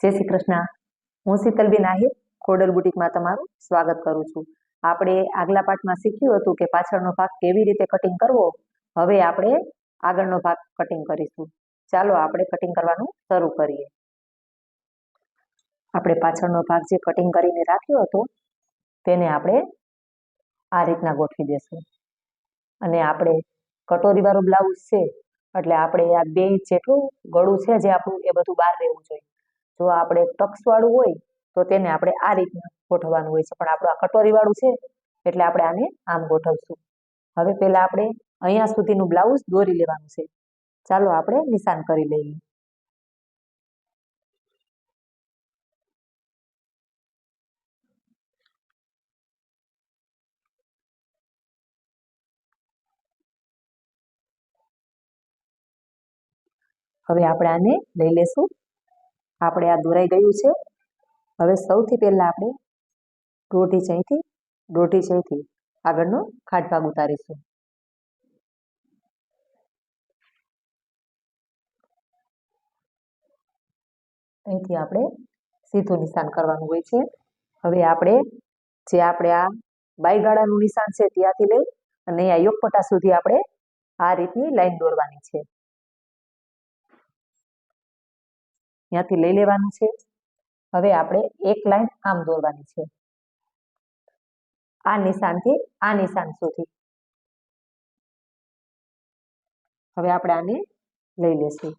जय श्री कृष्ण। हूँ शीतलबेन आहिर खोडल बुटीक में तमारुं स्वागत करूं छुं। आपणे आगला पाठ में शीख्युं हतुं के पाछळनो भाग केवी रीते कटिंग करवो। हवे आपणे आगळनो भाग कटिंग करीशुं। चालो आपणे कटिंग करवानुं शरू करीए। आपणे पाछळनो भाग जे कटिंग करीने राख्यो हतो तेने आपणे आ रीतना गोठवी देशुं अने आपणे कटोरीवाळो ब्लाउज छे એટલે આપણે આ 2 ઇંચ જેટલું ગળું છે જે આપણું એ બધું બહાર રહેવું જોઈએ। જો આપણે ટક્સ વાળું હોય તો તેને આપણે આ રીતના ગોઠવવાનું હોય છે, પણ આપણું આ કટોરી વાળું છે એટલે આપણે આને આમ ગોઠવશું। હવે પહેલા આપણે અહીંયા સુધીનું બ્લાઉઝ દોરી લેવાનું છે। ચાલો આપણે નિશાન કરી લઈએ। હવે આપણે આને લઈ લેશું। આપણે આ દોરાઈ ગયું છે। હવે સૌથી પહેલા આપણે દોઢ ઇંચથી આગળનો ખાટ ભાગ ઉતારીશું। અહીંથી આપણે સીધું નિશાન કરવાનું હોય છે। હવે આપણે આ બાયગાળાનું નિશાન છે ત્યાંથી લઈ અને આ યોગપટ્ટા સુધી આપણે આ રીતની લાઈન દોરવાની છે। ત્યાંથી લઈ લેવાનું છે। હવે આપણે એક લાઈન આમ દોરવાની છે આ નિશાનથી આ નિશાન સુધી। હવે આપણે આને લઈ લેશું,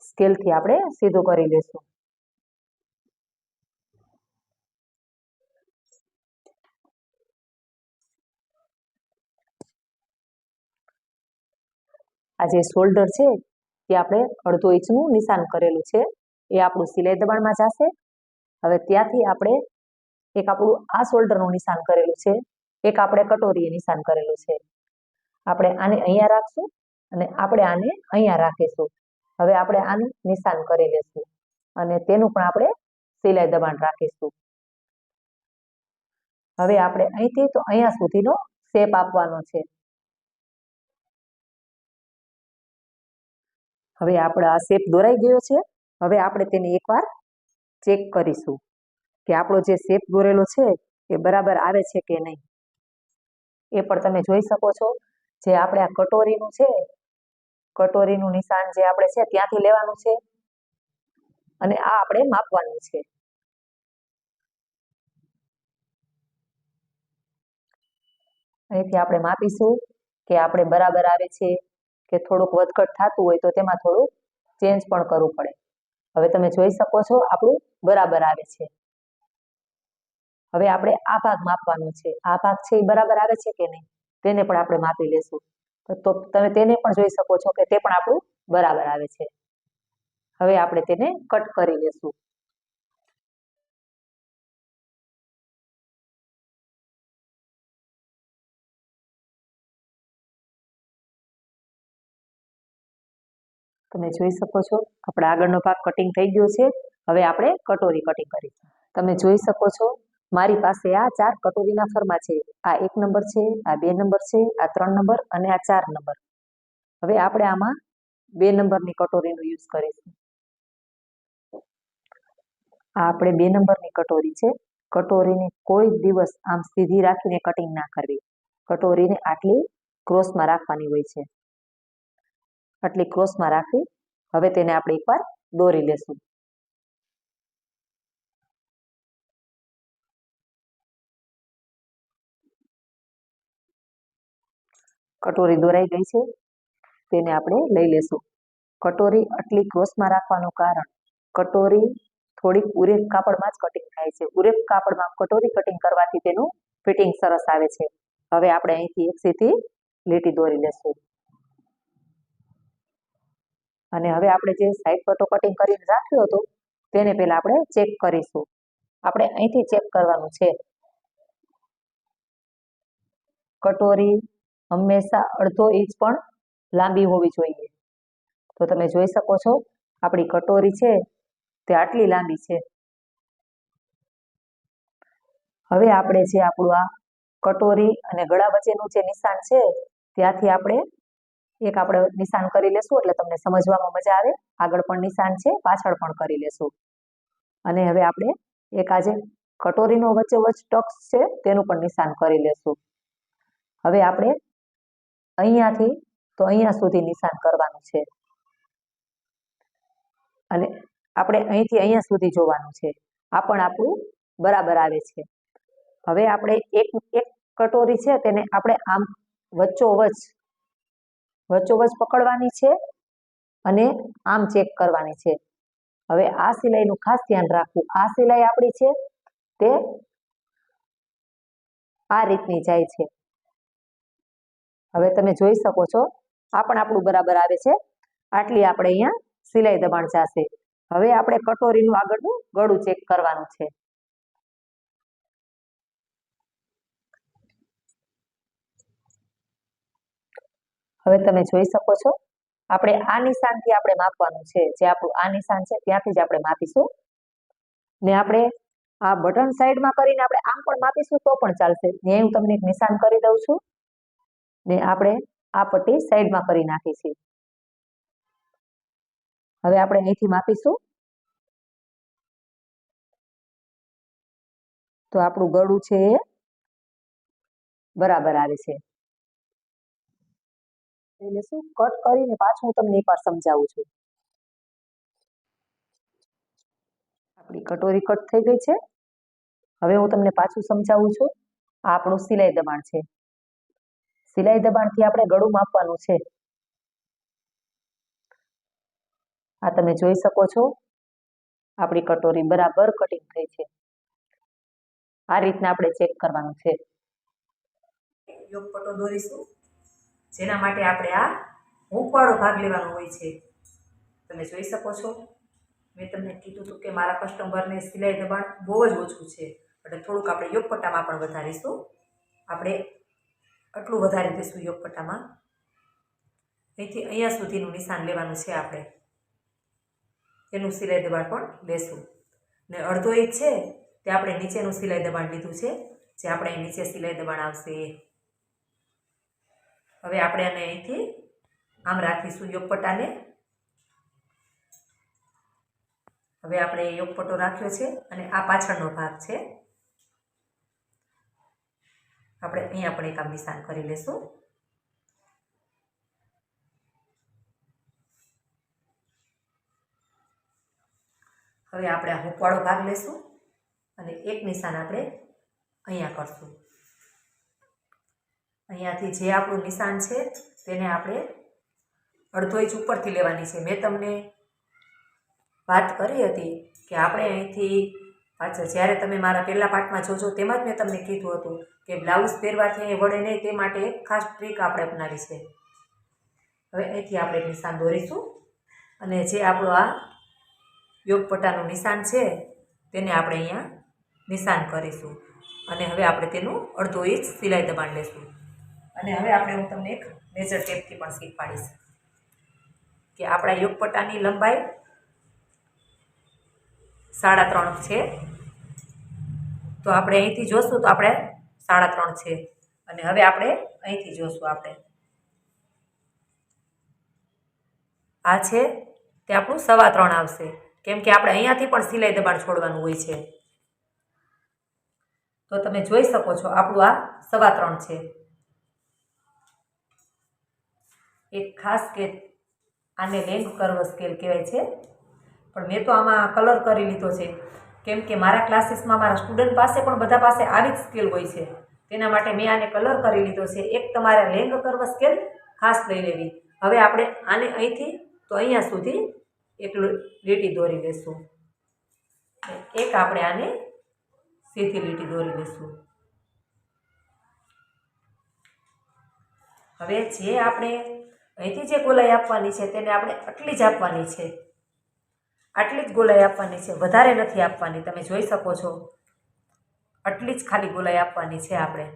સ્કેલથી આપણે સીધું કરી લેશું। આ જે શોલ્ડર છે તે આપણે અડધો ઇંચનું નિશાન કરેલું છે, એ આપણું સિલાઈ દબાણમાં જશે। હવે ત્યાંથી આપણે એક આપણું આ શોલ્ડરનું નિશાન કરેલું છે, એક આપણે કટોરીએ નિશાન કરેલું છે। આપણે આને અહીંયા રાખશું અને આપણે આને અહીંયા રાખીશું। હવે આપણે આનું નિશાન કરી લેશું અને તેનું પણ આપણે સિલાઈ દબાણ રાખીશું। હવે આપણે અહીંથી તો અહીંયા સુધીનો શેપ આપવાનો છે। હવે આપણો આ શેપ દોરાઈ ગયો છે। હવે આપણે તેને એકવાર ચેક કરીશું કે આપણો જે શેપ દોરેલો છે એ બરાબર આવે છે કે નહીં। એ પણ તમે જોઈ શકો છો। જે આપણે આ કટોરીનું છે, કટોરીનું નિશાન જે આપણે છે ત્યાંથી લેવાનું છે અને આ આપણે માપવાનું છે। અહીંથી આપણે માપીશું કે આપણે બરાબર આવે છે કે થોડુંક વધઘટ થતું હોય તો તેમાં થોડું ચેન્જ પણ કરવું પડે। હવે તમે જોઈ શકો છો આપણું બરાબર આવે છે। હવે આપણે આ ભાગ માપવાનો છે, આ ભાગ છે એ બરાબર આવે છે કે નહીં તેને પણ આપણે માપી લેશું। તો તમે તેને પણ જોઈ શકો છો કે તે પણ આપણું બરાબર આવે છે। હવે આપણે તેને કટ કરી લેશું। તમે જોઈ શકો છો આપણા આગળનો ભાગ કટિંગ થઈ ગયો છે। હવે આપણે કટોરી કટિંગ કરીશું। તમે જોઈ શકો છો મારી પાસે આ 4 કટોરીના ફરમા છે। આ 1 નંબર છે, આ 2 નંબર છે, આ 3 નંબર અને આ 4 નંબર। હવે આપણે આમાં 2 નંબરની કટોરીનો યુઝ કરીશું। આ આપણે 2 નંબરની કટોરી છે। કટોરીને કોઈ દિવસ આમ સીધી રાખીને કટિંગ ના કરવી, કટોરીને આટલી ક્રોસમાં રાખવાની હોય છે। આટલી ક્રોસમાં રાખી હવે તેને આપણે એકવાર દોરી લેશું। કટોરી દોરાઈ ગઈ છે, તેને આપણે લઈ લેશું। કટોરી આટલી ક્રોસમાં રાખવાનું કારણ કટોરી થોડીક ઉરેપ કાપડમાં જ કટિંગ થાય છે। ઉરેપ કાપડમાં કટોરી કટિંગ કરવાથી તેનું ફિટિંગ સરસ આવે છે। હવે આપણે અહીંથી એક સીધી લીટી દોરી લેશું અને હવે આપણે જે સાઈડ પટ્ટો કટિંગ કરીને રાખ્યો હતો તેને પહેલા આપણે ચેક કરીશું। આપણે અહીંથી ચેક કરવાનું છે। કટોરી હંમેશા અડધો ઇંચ પણ લાંબી હોવી જોઈએ। તો તમે જોઈ શકો છો આપણી કટોરી છે તે આટલી લાંબી છે। હવે આપણે જે આપણું આ કટોરી અને ગળા વચ્ચેનું જે નિશાન છે ત્યાંથી આપણે એક આપણે નિશાન કરી લેશું એટલે તમને સમજવામાં મજા આવે। આગળ પણ નિશાન છે, પાછળ પણ કરી લેશું। અને હવે આપણે એક આજે કટોરીનો વચ્ચોવચ્ચ ટક્સ છે તેનું પણ નિશાન કરી લેશું. હવે આપણે અહીંયાથી તો અહીંયા સુધી નિશાન કરવાનું છે અને આપણે અહીંથી અહીંયા સુધી જોવાનું છે. આ પણ આપણું બરાબર આવે છે. હવે આપણે એક કટોરી છે તેને આપણે આમ વચ્ચોવચ્ચ પકડવાની છે અને આમ ચેક કરવાની છે. હવે આ સિલાઈનું ખાસ ધ્યાન રાખવું. આ સિલાઈ આપણી છે તે આ રીતની જાય છે. હવે તમે જોઈ શકો છો આ પણ આપણું બરાબર આવે છે. આટલી આપણે અહીંયા સિલાઈ દબાણ જશે. હવે આપણે કટોરીનું આગળનું ગળું ચેક કરવાનું છે. હવે તમે જોઈ શકો છો આપણે આ નિશાનથી આપણે માપવાનું છે. જે આપણું આ નિશાન છે ત્યાંથી જ આપણે માપીશું ને આપણે આ બટન સાઈડમાં કરીને આપણે આમ પણ માપીશું તો પણ ચાલશે. ને હું તમને એક નિશાન કરી દઉં છું ને આપણે આ પટ્ટી સાઈડમાં કરી નાખી છે. હવે આપણે અહીંથી માપીશું તો આપણું ગળું છે એ બરાબર આવે છે. લેશું કટ કરીને પાછું હું તમને એકવાર સમજાવું છું. આપણી કટોરી કટ થઈ ગઈ છે. હવે હું તમને પાછું સમજાવું છું. આ આપણું સિલાઈ દબાણ છે. સિલાઈ દબાણથી આપણે ગળું માપવાનું છે. આ તમે જોઈ શકો છો આપણી કટોરી બરાબર કટિંગ થઈ છે. આ રીતના આપણે ચેક કરવાનું છે. યોગપટ્ટો દોરીશું જેના માટે આપણે આ હૂંફવાળો ભાગ લેવાનો હોય છે. તમે જોઈ શકો છો મેં તમને કીધું હતું કે મારા કસ્ટમરને સિલાઈ દબાણ બહુ જ ઓછું છે એટલે થોડુંક આપણે યોગપટ્ટામાં પણ વધારીશું. આપણે આટલું વધારી દઈશું યોગપટ્ટામાં. અહીંથી અહીંયા સુધીનું નિશાન લેવાનું છે. આપણે એનું સિલાઈ દબાણ પણ લેશું ને અડધો ઇંચ છે તે આપણે નીચેનું સિલાઈ દબાણ લીધું છે જે આપણે નીચે સિલાઈ દબાણ આવશે. હવે આપણે આને અહીંથી આમ રાખીશું યોગપટ્ટાને. હવે આપણે યોગપટ્ટો રાખ્યો છે અને આ પાછળનો ભાગ છે. આપણે અહીંયા પણ એક આમ નિશાન કરી લેશું. હવે આપણે આ હૂંફવાળો ભાગ લેશું અને એક નિશાન આપણે અહીંયા કરશું. અહીંયાથી જે આપણું નિશાન છે તેને આપણે અડધો ઇંચ ઉપરથી લેવાની છે. મેં તમને વાત કરી હતી કે આપણે અહીંથી પાછળ જ્યારે તમે મારા પહેલા પાર્ટમાં જોજો તેમાં જ મેં તમને કીધું હતું કે બ્લાઉઝ પહેરવાથી અહીં વળે નહીં તે માટે એક ખાસ ટ્રીક આપણે અપનાવી છે. હવે અહીંથી આપણે એક નિશાન દોરીશું અને જે આપણું આ યોગપટ્ટાનું નિશાન છે તેને આપણે અહીંયા નિશાન કરીશું અને હવે આપણે તેનું અડધો ઇંચ સિલાઈ દબાણ લેશું. અને હવે આપણે હું તમને એક મેજર ટેપથી પણ શીખવાડીશ કે આપણા યોગપટ્ટાની લંબાઈ 3.5 છે. તો આપણે અહીંથી જોશું તો આપણે 3.5 છે અને હવે આપણે અહીંથી જોશું આપણે આ છે તે આપણું 3.25 આવશે કેમ કે આપણે અહીંયાથી પણ સિલાઈ દબાણ છોડવાનું હોય છે. તો તમે જોઈ શકો છો આપણું આ 3.25 છે. એક ખાસ કે આને લેન્થ કર્વ સ્કેલ કહેવાય છે પણ મેં તો આમાં કલર કરી લીધો છે કેમ કે મારા ક્લાસીસમાં મારા સ્ટુડન્ટ પાસે પણ બધા પાસે આવી જ સ્કેલ હોય છે. તેના માટે મેં આને કલર કરી લીધો છે. એક તમારે લેન્થ કર્વ સ્કેલ ખાસ લઈ લેવી. હવે આપણે આને અહીંથી તો અહીંયા સુધી એક લીટી દોરી લેશું. એક આપણે આને સીધી લીટી દોરી લેશું. હવે જે આપણે અહીંથી જે ગોલાઈ આપવાની છે તેને આપણે આટલી જ આપવાની છે. આટલી જ ગોલાઈ આપવાની છે, વધારે નથી આપવાની. તમે જોઈ શકો છો આટલી જ ખાલી ગોલાઈ આપવાની છે આપણે.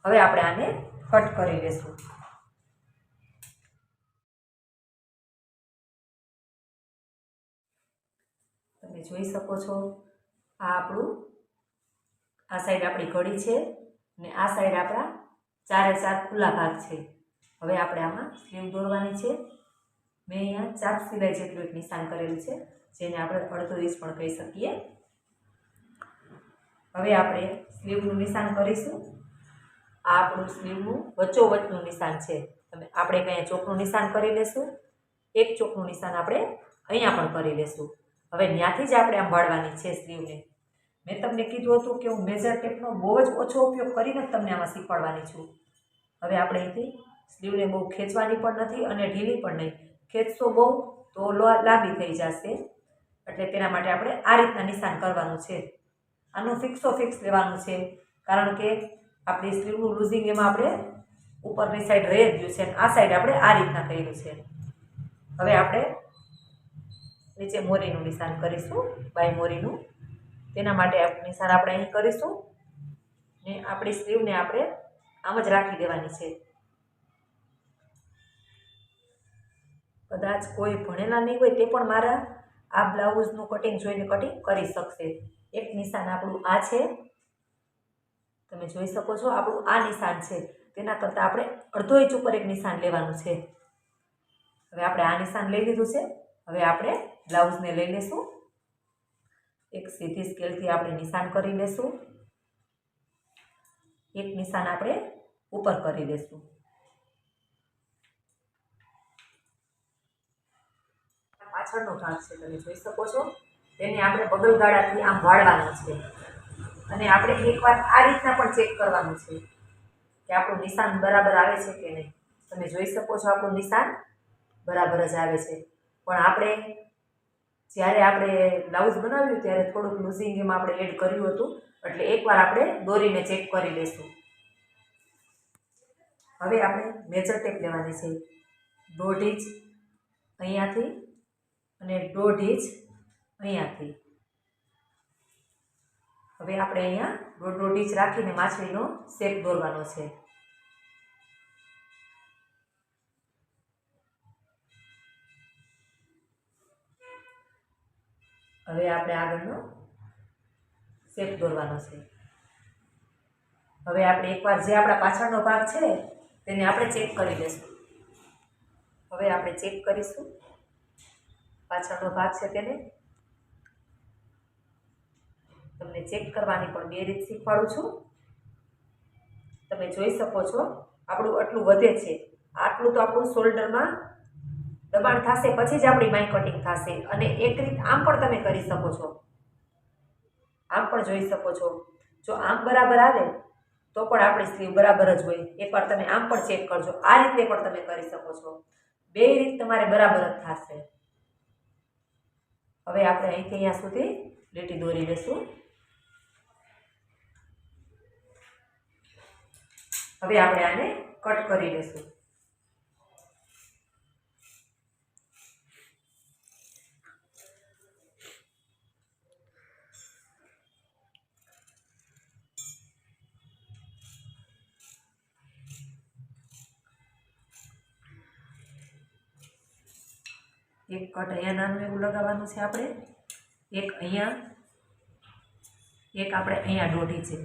હવે આપણે આને કટ કરી લેશું. તમે જોઈ શકો છો આ આપણું આ સાઈડ આપણી ઘડી છે અને આ સાઈડ આપણા 4 ખુલ્લા ભાગ છે. હવે આપણે આમાં સ્લીવ દોરવાની છે મેં અહીંયા ચાપ સિલાઈ જેટલું એક નિશાન કરેલું છે, જેને આપણે અડધો ઇંચ પણ કહી શકીએ. હવે આપણે સ્લીવનું નિશાન કરીશું. આ આપણું સ્લીવનું વચ્ચોવચ્ચનું નિશાન છે. આપણે અહીંયા ચોકનું નિશાન કરી લેશું. એક ચોકનું નિશાન આપણે અહીંયા પણ કરી લેશું. હવે ત્યાંથી જ આપણે આમ વાળવાની છે સ્લીવને. મેં તમને કીધું હતું કે હું મેજર ટેપનો બહુ જ ઓછો ઉપયોગ કરીને તમને આમાં શીખવાડવાની છું. હવે આપણે અહીંથી સ્લીવને બહુ ખેંચવાની પણ નથી અને ઢીલી પણ નહીં. ખેંચશો બહુ તો લાંબી થઈ જશે, એટલે તેના માટે આપણે આ રીતના નિશાન કરવાનું છે. આનું ફિક્સ લેવાનું છે, કારણ કે આપણી સ્લીવનું લૂઝિંગ એમાં આપણે ઉપરની સાઈડ રહી ગયું છે, આ સાઈડ આપણે આ રીતના કર્યું છે. હવે આપણે નીચે મોરીનું નિશાન કરીશું, બાય મોરીનું. તેના માટે નિશાન આપણે અહીં કરીશું ને આપણી સ્લીવને આપણે આમ જ રાખી દેવાની છે. કદાચ કોઈ ભણેલા નહીં હોય તે પણ મારા આ બ્લાઉઝનું કટિંગ જોઈને કટિંગ કરી શકશે. એક નિશાન આપણું આ છે, તમે જોઈ શકો છો. આપણું આ નિશાન છે, તેના કરતાં આપણે અડધો ઇંચ ઉપર એક નિશાન લેવાનું છે. હવે આપણે આ નિશાન લઈ લીધું છે. હવે આપણે બ્લાઉઝને લઈ લેશું. એક સીધી સ્કેલથી આપણે નિશાન કરી લેશું. એક નિશાન આપણે ઉપર કરી લેશું. પાછળનો ભાગ છે, તમે જોઈ શકો છો. તેને આપણે બગલગાળાથી આમ વાળવાનો છે અને આપણે એકવાર આ રીતના પણ ચેક કરવાનું છે કે આપણું નિશાન બરાબર આવે છે કે નહીં. તમે જોઈ શકો છો આપણું નિશાન બરાબર જ આવે છે. પણ આપણે જ્યારે આપણે બ્લાઉઝ બનાવ્યું ત્યારે થોડુંક લૂઝિંગ એમાં આપણે એડ કર્યું હતું, એટલે એકવાર આપણે દોરીને ચેક કરી લઈશું. હવે આપણે મેજર ટેપ લેવાની છે. 1.5 ઇંચ અહીંયાથી અને 1.5 ઇંચ અહીંયાથી. હવે આપણે અહીંયા 1.5 ઇંચ રાખીને માછલીનો શેપ દોરવાનો છે. હવે આપણે આગળનો શેપ દોરવાનો છે. હવે આપણે એકવાર જે આપણા પાછળનો ભાગ છે તેને આપણે ચેક કરી લઈશું. હવે આપણે ચેક કરીશું પાછળનો ભાગ છે તેને. તમને ચેક કરવાની પણ 2 રીત શીખવાડું છું. તમે જોઈ શકો છો આપણું આટલું વધે છે. આટલું તો આપણું શોલ્ડરમાં દબાણ થશે, પછી જ આપણી માઈ કટિંગ થશે. અને એક રીત આમ પણ તમે કરી શકો છો. આમ પણ જોઈ શકો છો. જો આમ બરાબર આવે તો પણ આપણી સ્લીવ બરાબર જ હોય. એકવાર તમે આમ પણ ચેક કરજો. આ રીતે પણ તમે કરી શકો છો. 2 રીત તમારે બરાબર જ થશે. હવે આપણે અહીંથી અહીંયા સુધી લીટી દોરી લઈશું. હવે આપણે આને કટ કરી લઈશું. એક કટ અહીંયા નાનું એવું લગાવવાનું છે આપણે, એક અહીંયા, એક આપણે અહીંયા 1.5 ઇંચ છે.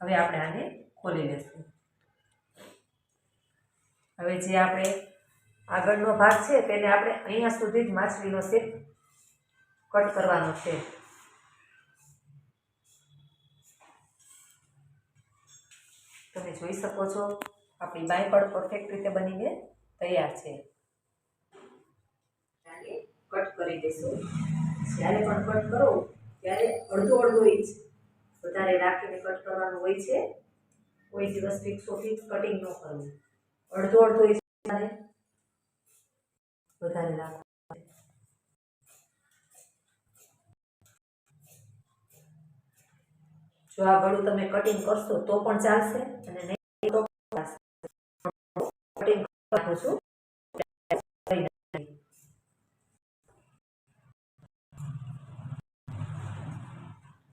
હવે આપણે આને ખોલી લઈશું. હવે જે આપણે આગળનો ભાગ છે તેને આપણે અહીંયા સુધી જ માછલીનો શેપ કટ કરવાનો છે. તમે જોઈ શકો છો આપણી બાંય પણ પરફેક્ટ રીતે બનીને તૈયાર છે. આને કટ કરી દઈશું. જ્યારે પણ કટ કરો ત્યારે અડધો ઇંચ વધારે રાખીને કટ કરવાનું હોય છે. કોઈ દિવસ ફિક્સ કટિંગ ન કરવું. અડધો ઇંચ વધારે રાખવું. જો આ ગળું તમે કટિંગ કરશો તો પણ ચાલશે અને નહીં તો ચાલશે. કટિંગ રાખું છું.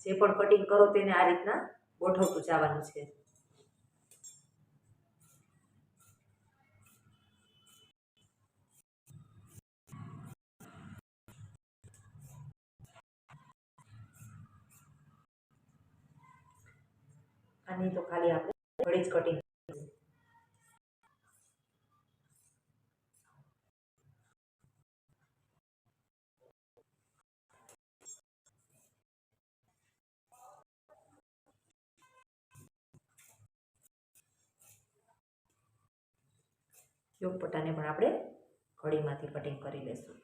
જે પણ કટિંગ કરો તેને આ રીતના ગોઠવતું જવાનું છે. આની તો ખાલી આપણે વળી જ કટિંગ. યોગ પટ્ટાને પણ આપણે કડીમાંથી કટિંગ કરી લેશું.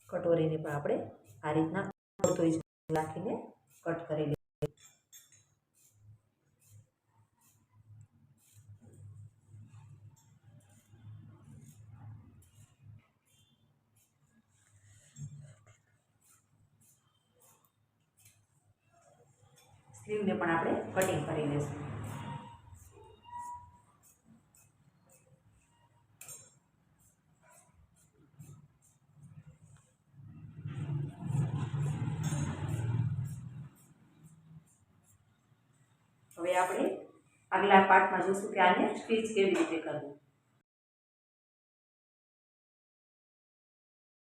કટોરીને પણ આપણે આ રીતના અડધો રાખીને કટ કરી લઈએ. સ્લીવને પણ આપણે કટિંગ કરી લઈશું. હવે આપણે આગલા પાર્ટમાં જોશું કે આને સ્ટીચ કેવી રીતે કરવું.